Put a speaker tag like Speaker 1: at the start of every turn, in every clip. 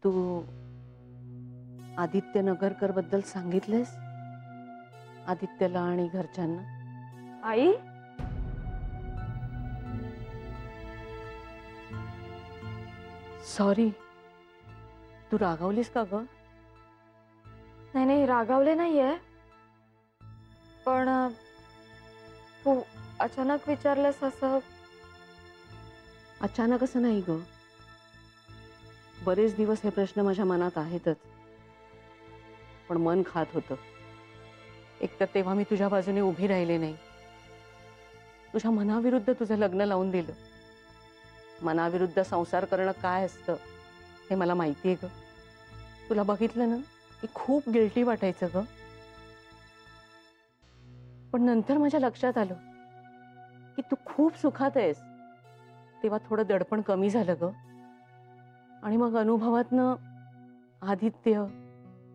Speaker 1: तू आदित्य नगरकर बद्दल सांगितलेस आदित्यला आणि घरच्यांना?
Speaker 2: आई,
Speaker 1: सॉरी, तू रागावलीस का ग?
Speaker 2: नाही नाही, रागावले नाहीये, पण तू अचानक विचारलंस असं.
Speaker 1: अचानक असं नाही ग, बरेच दिवस हे प्रश्न माझ्या मनात आहेतच, पण मन खात होतं. एक तर तेव्हा मी तुझ्या बाजूने उभी राहिले नाही, तुझ्या मनाविरुद्ध तुझं लग्न लावून दिलं. मनाविरुद्ध संसार करणं काय असतं हे मला माहितीये ग. तुला बघितलं ना की खूप गिल्टी वाटायचं ग, पण नंतर माझ्या लक्षात आलं की तू खूप सुखात आहेस, तेव्हा थोडं दडपण कमी झालं ग. आणि मग अनुभवातनं आदित्य,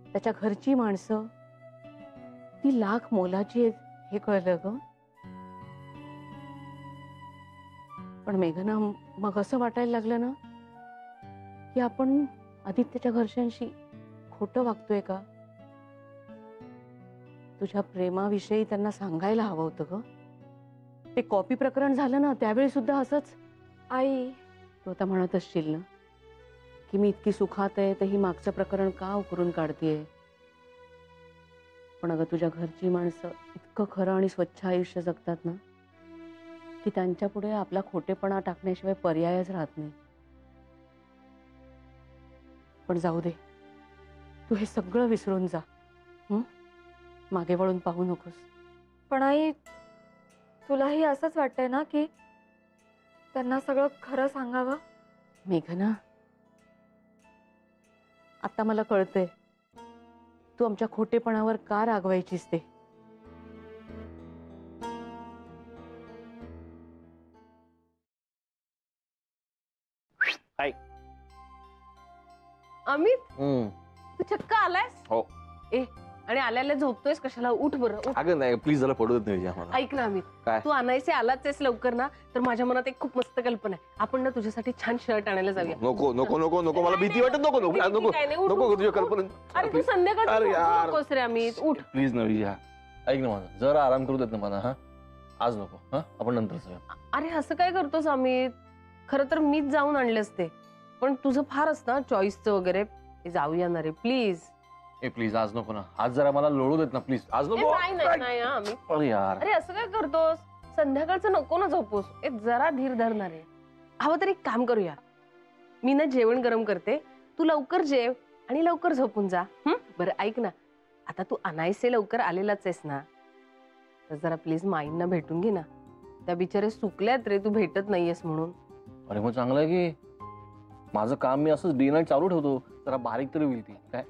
Speaker 1: त्याच्या घरची माणसं, ती लाख मोलाची आहेत हे कळलं ग. पण मेघना, मग असं वाटायला लागलं ना की आपण आदित्यच्या घरच्यांशी खोटं वागतोय का? तुझ्या प्रेमाविषयी त्यांना सांगायला हवं होतं ग. ते कॉपी प्रकरण झालं ना त्यावेळी सुद्धा असंच.
Speaker 2: आई,
Speaker 1: तू आता म्हणत असशील ना की मी इतकी सुखात आहे तर ही मागचं प्रकरण का उकरून काढतेय, पण अगं तुझ्या घरची माणसं इतकं खरं आणि स्वच्छ आयुष्य जगतात ना की त्यांच्या पुढे आपला खोटेपणा टाकण्याशिवाय पर्यायच राहत नाही. पण जाऊ दे, तू हे सगळं विसरून जा. मागे वळून पाहू नकोस.
Speaker 2: पण आई, तुलाही असंच वाटतंय ना की त्यांना सगळं खरं सांगावं?
Speaker 1: मेघना, आता मला कळतंय तू आमच्या खोटेपणावर का रागवायचीस ते.
Speaker 3: अमित, तू चक्क आलायस?
Speaker 4: हो.
Speaker 3: ए, आणि आल्याला झोपतोयस कशाला? उठ बरं, उठ.
Speaker 4: अगं नाही, प्लीज जरा पडू देत नाही आम्हाला.
Speaker 3: ऐक ना अमित,
Speaker 4: काय?
Speaker 3: तू आणायचे आलाच आहेस लवकर ना, तर माझ्या मनात एक खूप मस्त कल्पना आहे. आपण ना तुझ्यासाठी छान शर्ट आणायला जाऊया.
Speaker 4: नको नको नको नको, मला भीती वाटत. नको नको नको नको तुझ्या कल्पना.
Speaker 3: अरे तू संध्याकाळी नकोस रे अमित, उठ
Speaker 4: प्लीज. नवीया, ऐक ना माझं, जरा आराम करू देत ना मला. हा, आज नको. हा, आपण नंतर जाऊया.
Speaker 3: अरे असं काय करतोस अमित? खरं तर मीच जाऊन आणले असते, पण तुझं फार असतं चॉईसचं वगैरे. जाऊया ना रे, प्लीज.
Speaker 4: ए प्लीज, आज नको ना. आज जरा मला लोळू देत ना प्लीज. आज नको.
Speaker 3: नाही अमित.
Speaker 4: अरे यार,
Speaker 3: अरे असं काय करतोस? संध्याकाळचं नको ना झोपूस. जरा धीर धरणार आहे. हवं तर एक काम करूया, मी ना जेवण गरम करते, तू लवकर जेव आणि लवकर झोपून जा. बरं ऐक ना, आता तू अनायसे लवकर आलेलाच आहेस ना, तर जरा प्लीज माईंना भेटून घे ना. त्या बिचारे सुकल्यात रे, तू भेटत नाहीयेस म्हणून.
Speaker 4: अरे मग चांगलं आहे की माझं काम मी असंच डे नाईट चालू ठेवतो, जरा बारीक तरी होईल ती. काय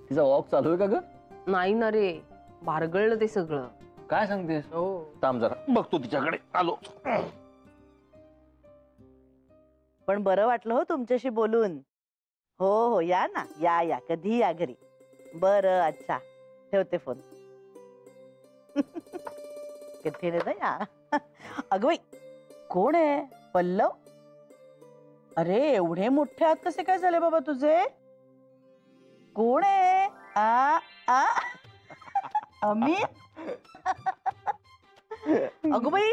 Speaker 4: तिचा वॉक चालू आहे का ग?
Speaker 3: नाही ना रे, बारगळलं ते सगळं.
Speaker 4: काय सांगतेस?
Speaker 3: हो.
Speaker 4: थांब जरा बघतो तिच्याकडे. आलो.
Speaker 5: पण बरं वाटलं हो तुमच्याशी बोलून. हो हो, या ना, या या, कधी या घरी. बरं, अच्छा, ठेवते फोन. कधी ना या. अगं बाई, कोण आहे? पल्लव? अरे एवढे मोठे हात कसे काय झाले बाबा तुझे? कोण आहे? आ आ अमित? अगं बाई,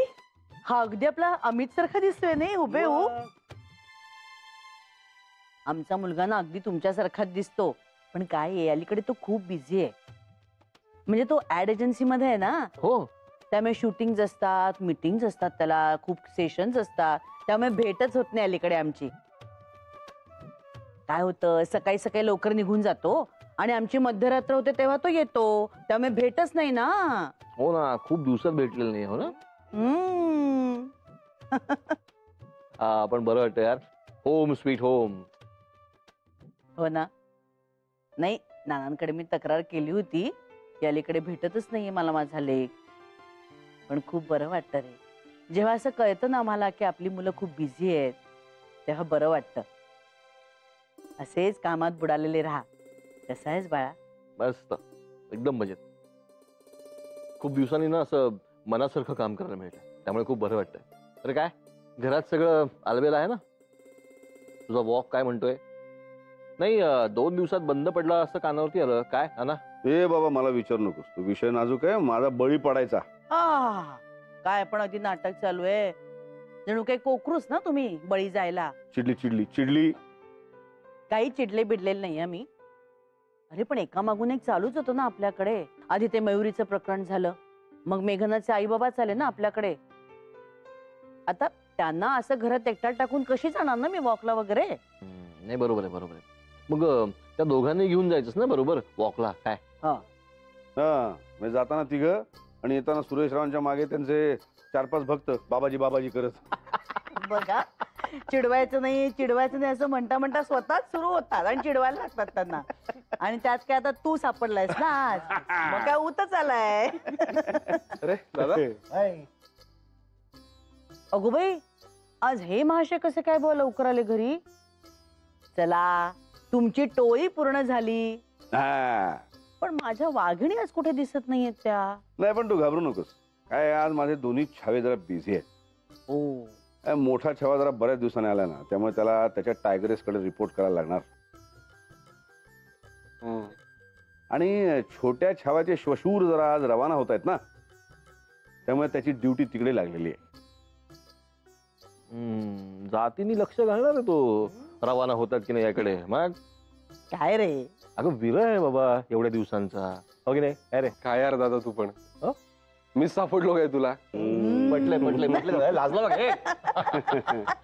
Speaker 5: हा अगदी आपला अमित सारखा दिसतोय नाही हुबेहूब. आमचा मुलगा ना अगदी तुमच्यासारखाच दिसतो, पण काय आहे अलीकडे तो खूप बिझी आहे. म्हणजे तो ऍड एजन्सी मध्ये आहे ना.
Speaker 4: हो.
Speaker 5: त्यामुळे शूटिंग असतात, मीटिंग्स असतात, त्याला खूप सेशन्स असतात, त्यामुळे भेटच होत नाही अलीकडे आमची. काय होतं, सकाळी सकाळी लवकर निघून जातो आणि आमची मध्यरात्र होते तेव्हा तो येतो, त्यामुळे भेटच नाही ना.
Speaker 4: हो ना, खूप दिवसात भेटलेलं नाही. हो ना. पण बरं वाटतं यार. Home sweet home.
Speaker 5: हो ना. नाही, नानांकडे मी तक्रार केली होती की अलीकडे भेटतच नाहीये मला माझा लेक, पण खूप बरं वाटतं रे. जेव्हा असं कळतं ना आम्हाला की आपली मुलं खूप बिझी आहेत, तेव्हा बरं वाटतं. असेच कामात बुडालेले राहा. कसं आहेस बाळा?
Speaker 4: मस्त, एकदम मजेत. खूप दिवसांनी ना असं मनासारखं काम करायला मिळतं, त्यामुळे खूप बरं वाटतंय. अरे काय, घरात सगळं आलबेल आहे ना? तुझा वॉक काय म्हणतोय? नाही 2 दिवसात बंद पडला असं कानावरती आलं. काय नाना?
Speaker 6: ए बाबा मला विचारू नकोस, तो विषय नाजूक आहे, माझा बळी पडायचा.
Speaker 5: काय पण अगदी नाटक चालू आहे. जणू काही कोकरूच ना तुम्ही बळी जायला.
Speaker 6: चिडली चिडली चिडली.
Speaker 5: काही चिडले बिडलेले नाही आम्ही. अरे पण एका मागून एक चालूच होतं ना आपल्याकडे. आधी ते मयुरीचं प्रकरण झालं, मग मेघनाचे आई बाबाच आले ना आपल्याकडे. आता त्यांना असं घरात एकटा टाकून कशी जाणार ना मी वॉकला वगैरे.
Speaker 4: नाही बरोबर आहे, बरोबर आहे. मग त्या दोघांनी घेऊन जायचंच ना बरोबर वॉकला. काय
Speaker 6: हा म्हणजे जाताना तिघं आणि येताना सुरेश रावांच्या मागे त्यांचे 4-5 भक्त बाबाजी बाबाजी करत.
Speaker 5: बघा, चिडवायचं नाही असं म्हणता म्हणता स्वतःच सुरू होतात आणि चिडवायला लागतात त्यांना. आणि त्यात काय आता तू सापडलायस ना आज, मग काय उतच आलाय.
Speaker 6: अरे दादा
Speaker 5: अगो बाई, आज हे महाशय कसे काय बुवा लवकर आले घरी. चला, तुमची टोळी पूर्ण झाली.
Speaker 6: हा
Speaker 5: पण माझ्या वाघिणी आज कुठे दिसत नाहीयेत त्या.
Speaker 6: नाही पण तू घाबरू नकोस. काय आज माझे दोन्ही छावे जरा बिझी आहेत.
Speaker 5: ओ,
Speaker 6: मोठा छावा जरा बऱ्याच दिवसाने आला ना, त्यामुळे त्याला त्याच्या टायगरेस कडे रिपोर्ट करायला लागणार. आणि छोट्या छाव्याचे श्वशूर जरा आज रवाना होत आहेत ना, त्यामुळे त्याची ड्युटी तिकडे लागलेली आहे.
Speaker 4: जातीने लक्ष घालणार आहे तो, रवाना होतात की नाही याकडे. मग
Speaker 5: काय रे,
Speaker 4: अगं विरह आहे बाबा एवढ्या दिवसांचा, हो की नाही? अरे
Speaker 7: काय यार दादा, तू पण मिस सापडलो काय तुला?
Speaker 4: म्हटलंय लाजला बघा.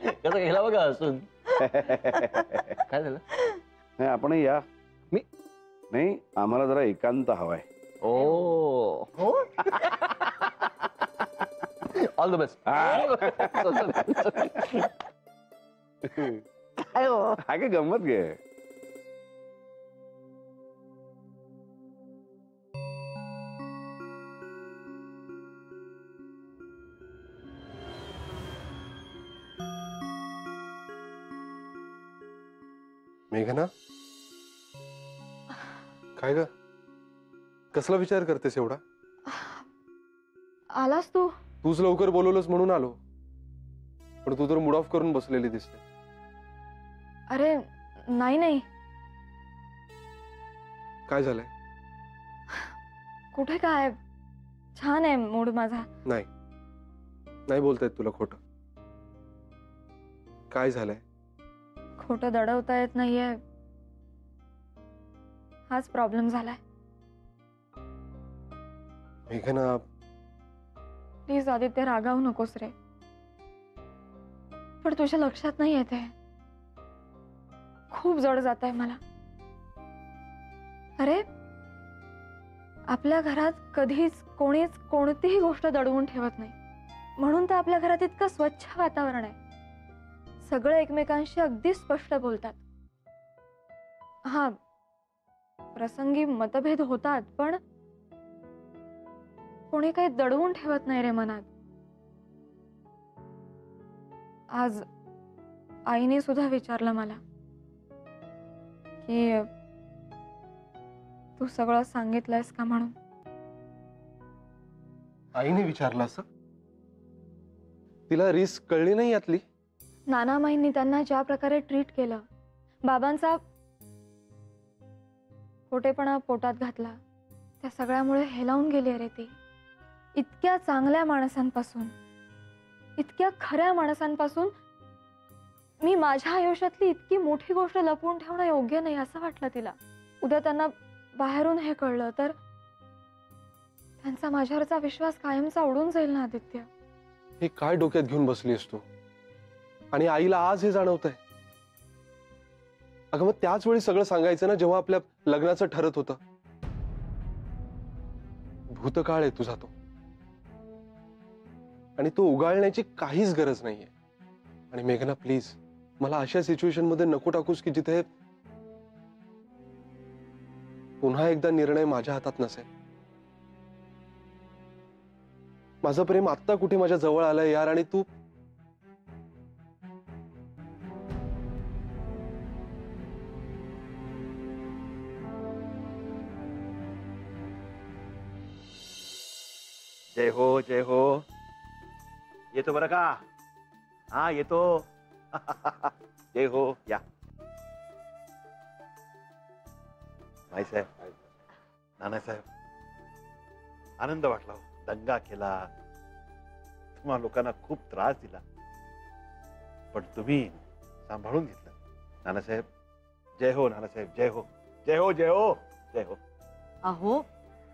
Speaker 4: कसं गेला बघा असून. काय झालं?
Speaker 6: नाही आपणही या.
Speaker 4: मी
Speaker 6: नाही, आम्हाला जरा एकांत हवाय.
Speaker 4: ओ
Speaker 5: हो
Speaker 4: ऑल द बेस्ट.
Speaker 5: काय हो?
Speaker 6: हा काय गंमत घे.
Speaker 7: मेघना, काय ग, कसला विचार करतेस एवढा?
Speaker 2: आलास तू?
Speaker 7: तूच लवकर बोलवलंस म्हणून आलो, पण तू तर मूड ऑफ करून बसलेली दिसते.
Speaker 2: अरे नाही,
Speaker 7: काय झालंय?
Speaker 2: कुठे काय, छान आहे मूड माझा.
Speaker 7: नाही बोलतायत तुला खोटं. काय झालंय?
Speaker 2: खोटं दडवता येत नाहीये, हाच प्रॉब्लेम झालाय.
Speaker 7: मेघना,
Speaker 2: प्लीज आदित्य, रागावू नकोस रे. पण तुझ्या लक्षात नाही येते, खूप जड जात आहे मला. अरे आपल्या घरात कधीच कोणीच कोणतीही गोष्ट दडवून ठेवत नाही, म्हणून तर आपल्या घरात इतकं स्वच्छ वातावरण आहे. सगळे एकमेकांशी अगदी स्पष्ट बोलतात. हा, प्रसंगी मतभेद होतात, पण कोणी काही दडवून ठेवत नाही रे मनात. आज आईने सुद्धा विचारलं मला की तू सगळं सांगितलंयस का म्हणून.
Speaker 7: आईने विचारलं असं? तिला रिस्क कळली नाही यातली?
Speaker 2: नानामाईंनी त्यांना ज्या प्रकारे ट्रीट केलं, बाबांचा खोटेपणा पोटात घातला, त्या सगळ्यामुळे हेलावून गेली रे ती. इतक्या चांगल्या माणसांपासून, इतक्या खऱ्या माणसांपासून मी माझ्या आयुष्यातली इतकी मोठी गोष्ट लपवून ठेवणं योग्य नाही असं वाटलं तिला. उद्या त्यांना बाहेरून हे कळलं तर त्यांचा माझ्यावरचा विश्वास कायमचा उडून जाईल ना आदित्य.
Speaker 7: हे काय डोक्यात घेऊन बसलीस तू? आणि आईला आज हे जाणवतंय? अगं मग त्याच वेळी सगळं सांगायचं ना, जेव्हा आपल्या लग्नाचं ठरत होतं. भूतकाळ आहे तुझा तो, आणि तो उगाळण्याची काहीच गरज नाहीये. आणि मेघना प्लीज, मला अशा सिच्युएशन मध्ये नको टाकूस की जिथे पुन्हा एकदा निर्णय माझ्या हातात नसेल. माझं प्रेम आत्ता कुठे माझ्या जवळ आलंय यार, आणि तू
Speaker 8: जय हो जय हो. येतो बरं का? हा येतो. जय हो. या माईसाहेब, नानासाहेब, आनंद वाटला, दंगा केला, तुम्हा लोकांना खूप त्रास दिला, पण तुम्ही सांभाळून घेतलं. नानासाहेब, जय हो. नानासाहेब, जय हो, जय हो, जय हो, जय हो.
Speaker 5: अहो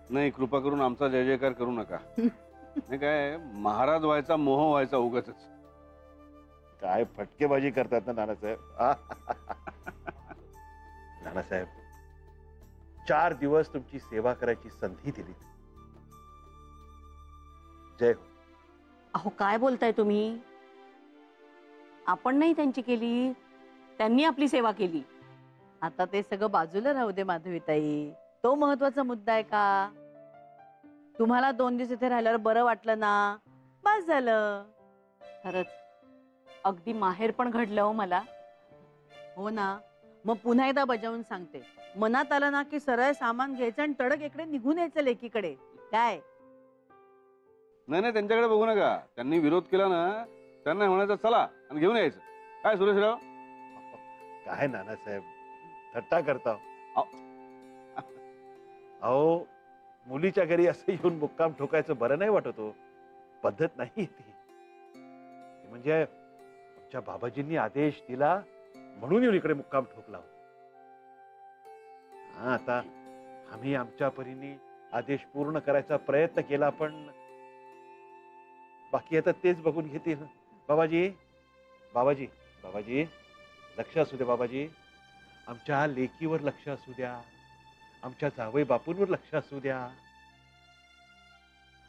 Speaker 6: नाही, कृपा करून आमचा जय जयकार करू नका. नाही काय, महाराज व्हायचा मोह व्हायचा उगाच.
Speaker 8: काय फटकेबाजी करतात ना नानासाहेब. नानासाहेब, 4 दिवस तुमची सेवा करायची संधी दिली. जय हो.
Speaker 1: अहो काय बोलताय तुम्ही? आपण नाही त्यांची केली, त्यांनी आपली सेवा केली.
Speaker 5: आता ते सगळं बाजूला राहू दे माधवीताई. तो महत्वाचा मुद्दा आहे का? तुम्हाला 2 दिवस इथे राहिल्यावर बरं वाटलं ना, बस झालं.
Speaker 1: खरंच अगदी माहेर पण घडलं हो मला.
Speaker 5: हो ना, मग पुन्हा एकदा बजावून सांगते, मनात आलं ना की सरळ सामान घ्यायचं आणि तडक इकडे निघून यायचं लेकीकडे. काय
Speaker 6: नाही नाही, त्यांच्याकडे बघू नका. त्यांनी विरोध केला ना, त्यांना म्हणायचं चला आणि घेऊन यायचं. काय सुरेशराव?
Speaker 8: काय नानासाहेब, थट्टा करता. अहो, मुलीच्या घरी असं येऊन मुक्काम ठोकायचं बरं नाही वाटत हो. पद्धत नाही ती. म्हणजे आमच्या बाबाजींनी आदेश दिला म्हणून येऊन इकडे मुक्काम ठोकला. हा, आता आम्ही आमच्या परीने आदेश पूर्ण करायचा प्रयत्न केला, पण बाकी आता तेच बघून घेतील. बाबाजी, बाबाजी, बाबाजी, लक्ष असू द्या. बाबाजी, आमच्या लेकीवर लक्ष असू द्या, आमच्या जावई बापूंवर लक्ष असू द्या,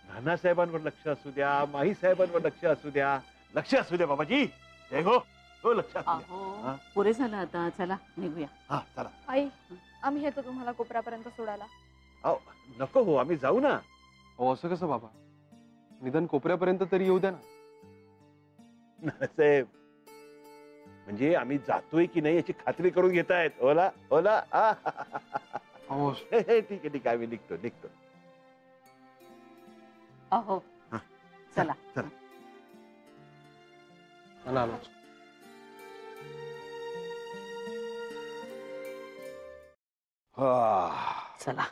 Speaker 8: नानासाहेबांवर लक्ष असू द्या, माई साहेबांवर लक्ष असू द्या. लक्ष असू द्या बाबाजी. जय हो. हो, लक्ष असू द्या.
Speaker 1: अहो पुरे झालं आता, चला निघूया.
Speaker 8: हा, चला.
Speaker 2: आई, आम्ही येतो तुम्हाला कोपऱ्यापर्यंत सोडायला.
Speaker 8: अहो, नको हो, आम्ही जाऊ ना.
Speaker 7: अहो असं कसं बाबा, निदान कोपऱ्यापर्यंत तरी येऊ द्या ना.
Speaker 8: नानासाहेब, म्हणजे आम्ही जातोय की नाही याची खात्री करून घेतायत. ओला ओला.
Speaker 7: अहो
Speaker 8: ठीक आहे, ठीक आहे, आम्ही निघतो.
Speaker 1: अहो चला.
Speaker 8: चला.
Speaker 7: आलो.
Speaker 5: चला.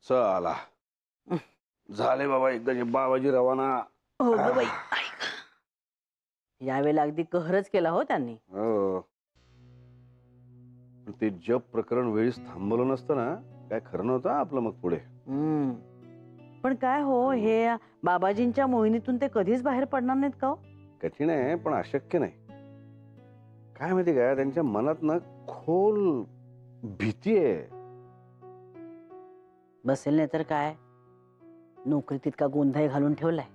Speaker 6: चला, झाले बाबा एकदाचे बाबाजी रवाना.
Speaker 5: हो ग बाई, यावेळेला अगदी कहरच केला हो त्यांनी.
Speaker 6: हो, पण ते जप प्रकरण वेळीच थांबवलं नसतं ना, काय खरं नव्हतं आपलं मग पुढे.
Speaker 5: पण काय हो, हे बाबाजींच्या मोहिनीतून ते कधीच बाहेर पडणार नाहीत का हो?
Speaker 6: कठीण आहे, पण अशक्य नाही. काय माहिती काय, त्यांच्या मनात ना खोल भीती आहे.
Speaker 5: बसेल नाही तर काय, नोकरीत इतका गोंधळ घालून ठेवलाय.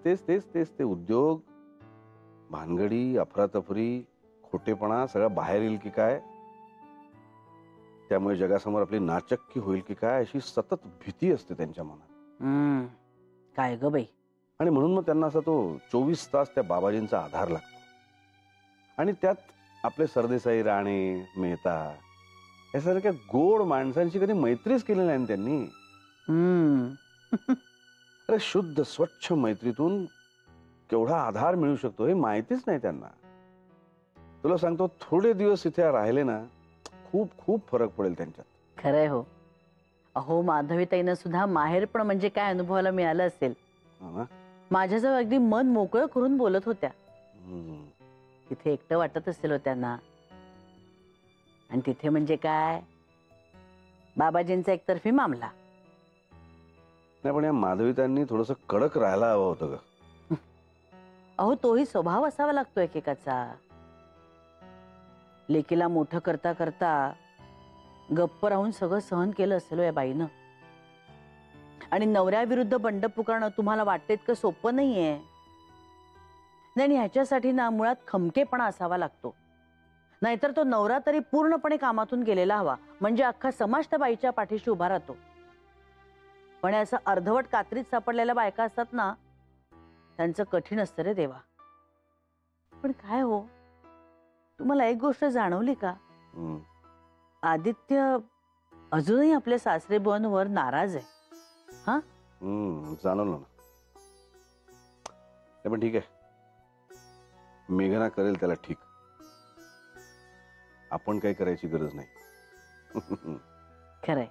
Speaker 6: तेच ते उद्योग, भानगडी, अफरातफरी, खोटेपणा सगळं बाहेर येईल की काय, त्यामुळे जगासमोर आपली नाचक्की होईल की काय, अशी सतत भीती असते त्यांच्या मनात.
Speaker 5: काय ग बाई.
Speaker 6: आणि म्हणून मग त्यांना असा तो 24 तास त्या बाबाजींचा आधार लागतो. आणि त्यात आपले सरदेसाई, राणे, मेहता यासारख्या गोड माणसांशी कधी मैत्रीच केली नाही त्यांनी. अरे शुद्ध स्वच्छ मैत्रीतून केवढा आधार मिळू शकतो हे माहितीच नाही त्यांना. तुला सांगतो, थोडे दिवस इथे राहिले ना, खूप खूप फरक पडेल त्यांच्यात.
Speaker 5: खरंय हो. अहो माधवीताईनं सुद्धा माहेर पण म्हणजे काय अनुभवाला मिळालं असेल. माझ्याजवळ अगदी मन मोकळं करून बोलत होत्या. तिथे एकटं वाटत असेल हो त्यांना. आणि तिथे म्हणजे काय, बाबाजींचा एकतर्फी मामला.
Speaker 6: नाही, पण या माधवीतांनी थोडस कडक राहायला हवं होतं ग.
Speaker 5: अहो तोही स्वभाव असावा लागतो एकेकाचा. लेकीला मोठं करता करता गप्प राहून सगळं सहन केलं असेल या बाईनं. आणि नवऱ्याविरुद्ध बंड पुकारणं तुम्हाला वाटते इतकं सोपं नाहीये. नाही, ह्याच्यासाठी ना मुळात खमकेपणा असावा लागतो. नाहीतर तो नवरा तरी पूर्णपणे कामातून गेलेला हवा, म्हणजे अख्खा समाज त्या बाईच्या पाठीशी उभा राहतो. पण असं अर्धवट कात्रीत सापडलेल्या बायका असतात ना, त्यांचं कठीण असतं रे देवा. पण काय हो, तुम्हाला एक गोष्ट जाणवली का, आदित्य अजूनही आपल्या सासरे बुवांवर नाराज आहे. हा,
Speaker 6: जाणवलं ना. पण ठीक आहे, मेघना करेल त्याला ठीक. आपण काही करायची गरज नाही.
Speaker 5: खरंय.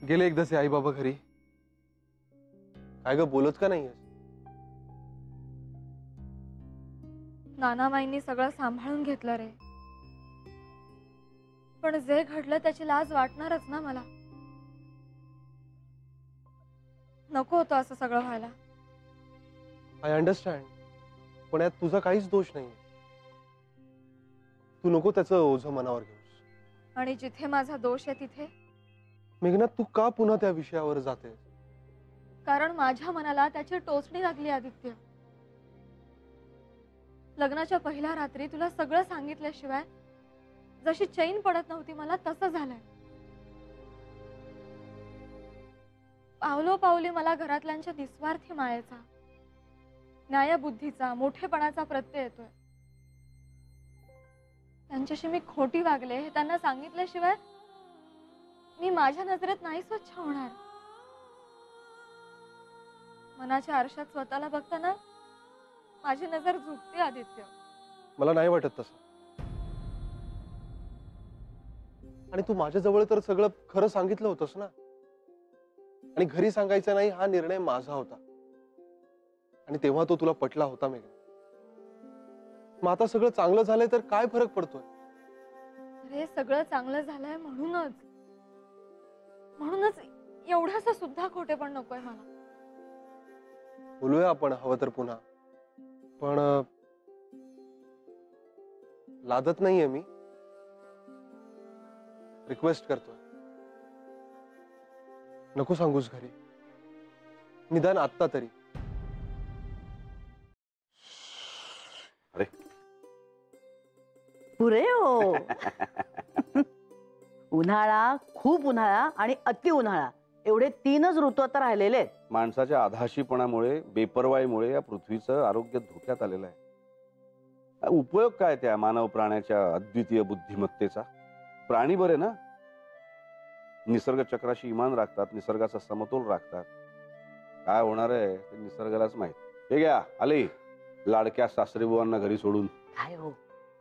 Speaker 7: गेले एकदाचे आई बाबा घरी. काय ग, बोलत का नाहीयेस?
Speaker 2: नानामाईंनी सगळं सांभाळून घेतलं रे, पण जे घडलं त्याची लाज वाटणारच ना मला. नको होतं असं सगळं व्हायला.
Speaker 7: आय अंडरस्टँड, पण यात तुझा काहीच दोष नाहीये. तू नको त्याचं ओझं मनावर घेऊस.
Speaker 2: आणि जिथे माझा दोष आहे तिथे,
Speaker 7: मेघना तू का पुन्हा त्या विषयावर जाते?
Speaker 2: कारण माझ्या मनाला त्याची टोचणी लागली आदित्य. लग्नाच्या पहिल्या रात्री तुला सगळं सांगितल्याशिवाय जशी चैन पडत नव्हती मला, तसं झालंय. पावलोपावली मला घरातल्यांच्या निस्वार्थी मायेचा, न्यायबुद्धीचा, मोठेपणाचा प्रत्यय येतोय. त्यांच्याशी मी खोटी वागले हे त्यांना सांगितल्याशिवाय मी माझ्या नजरेत नाही स्वच्छ होणार. मनाच्या आरशात स्वतःला बघताना माझी नजर झुकते आदित्य.
Speaker 7: मला नाही वाटत तसं. आणि तू माझ्या जवळ तर सगळं खरं सांगितलं होतंस ना. आणि घरी सांगायचं नाही हा निर्णय माझा होता, आणि तेव्हा तो तुला पटला होता मेघना. मग आता सगळं चांगलं झालंय तर काय फरक पडतोय?
Speaker 2: अरे सगळं चांगलं झालंय म्हणूनच एवढासा सुद्धा खोटेपण नकोय मला.
Speaker 7: बोलूया आपण हवं तर पुन्हा, पण लादत नाहीये मी. रिक्वेस्ट करतोय, नको सांगूस घरी, निदान आत्ता तरी.
Speaker 6: अरे
Speaker 5: पुरे हो. उन्हाळा, खूप उन्हाळा आणि अति उन्हाळा, एवढे 3च ऋतू आता राहिलेले आहेत.
Speaker 6: माणसाच्या आधाशीपणामुळे, बेपर्वाईमुळे या पृथ्वीचं आरोग्य धोक्यात आलेलं आहे. उपयोग काय त्या मानव प्राण्याच्या अद्वितीय बुद्धिमत्तेचा? प्राणी बरे ना, निसर्ग चक्राशी इमान राखतात, निसर्गाचा समतोल राखतात. काय होणार आहे ते निसर्गालाच माहित. हे घ्या आले लाडक्या सासरेबुवांना घरी सोडून.
Speaker 5: काय हो,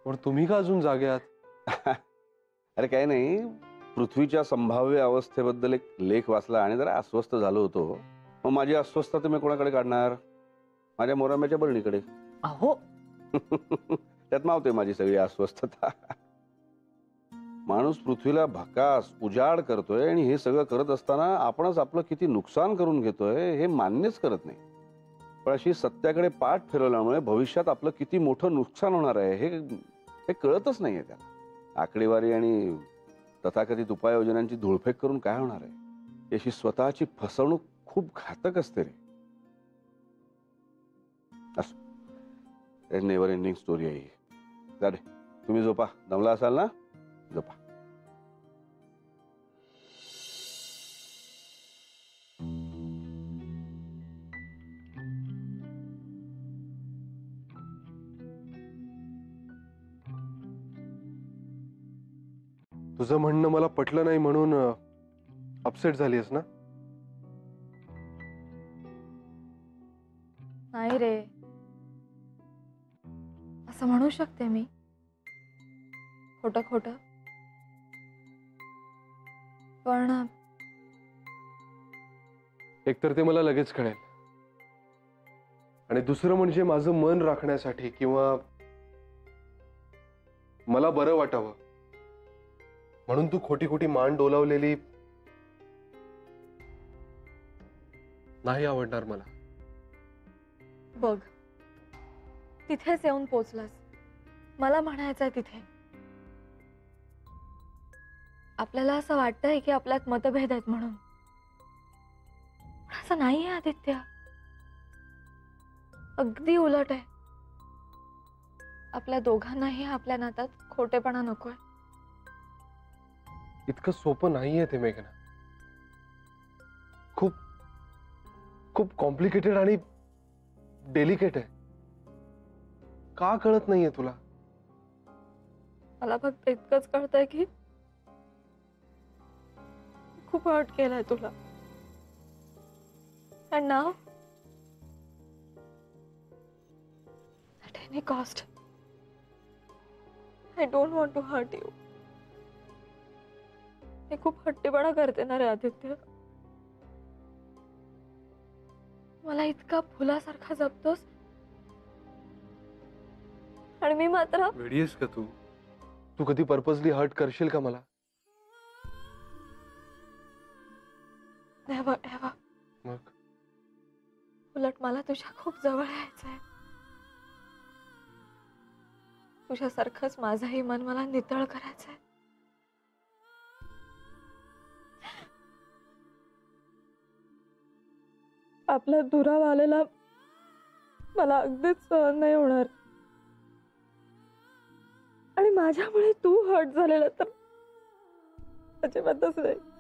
Speaker 7: पण तुम्ही का अजून जागे आहात?
Speaker 6: अरे काही नाही, पृथ्वीच्या संभाव्य अवस्थेबद्दल एक लेख वाचला आणि जरा अस्वस्थ झालो होतो. मग माझी अस्वस्थता मी कोणाकडे काढणार? माझ्या मोराम्याच्या बरणीकडे.
Speaker 5: अहो
Speaker 6: त्यात मावते माझी सगळी अस्वस्थता. माणूस पृथ्वीला भकास उजाड करतोय, आणि हे सगळं करत असताना आपणच आपलं किती नुकसान करून घेतोय हे मान्यच करत नाही. पण अशी सत्याकडे पाठ फिरवल्यामुळे भविष्यात आपलं किती मोठं नुकसान होणार आहे हे कळतच नाहीये त्याला. आकडेवारी आणि तथाकथित उपाययोजनांची धुळफेक करून काय होणार आहे? याची स्वतःची फसवणूक खूप घातक असते रे. असो, नेव्हर एंडिंग स्टोरी आहे. जाडे तुम्ही झोपा, दमला असाल ना, झोपा.
Speaker 7: तुझं म्हणणं मला पटलं नाही म्हणून अपसेट झालीस ना?
Speaker 2: नाही रे, असं म्हणू शकते मी, खोटं खोटं. पण
Speaker 7: एकतर ते मला लगेच कळेल, आणि दुसरं म्हणजे माझं मन राखण्यासाठी किंवा मला बरं वाटावं म्हणून तू खोटी खोटी मान डोलावलेली नाही आवडणार मला.
Speaker 2: बघ, तिथेच येऊन पोचलास. मला म्हणायचंय तिथे आपल्याला असं वाटतंय की आपल्यात मतभेद आहेत म्हणून, पण असं नाहीये आदित्य. अगदी उलट आहे. आपल्या दोघांनाही आपल्या नात्यात खोटेपणा नकोय.
Speaker 7: इतकं सोपं नाहीये ते मेघना. खूप खूप कॉम्प्लिकेटेड आणि डेलिकेट आहे. का कळत नाहीये तुला?
Speaker 2: मला फक्त इतकंच कळतंय की खूप हर्ट केलाय तुला. And now, at any cost, I don't want to hurt you. मी खूप हट्टीपणा करते ना रे आदित्य. मला इतका फुलासारखा जपतोस आणि मी मात्र
Speaker 7: वेडी आहेस का तू? तू कधी पर्पजली हर्ट करशील का मला?
Speaker 2: Never ever.
Speaker 7: मग
Speaker 2: उलट मला तुझ्या खूप जवळ यायचंय. तुझ्यासारखंच माझंही मन मला नितळ करायचंय. आपला दुरावा आलेला मला अगदीच सहन नाही होणार. आणि माझ्यामुळे तू हर्ट झालेला तर अजिबातच नाही.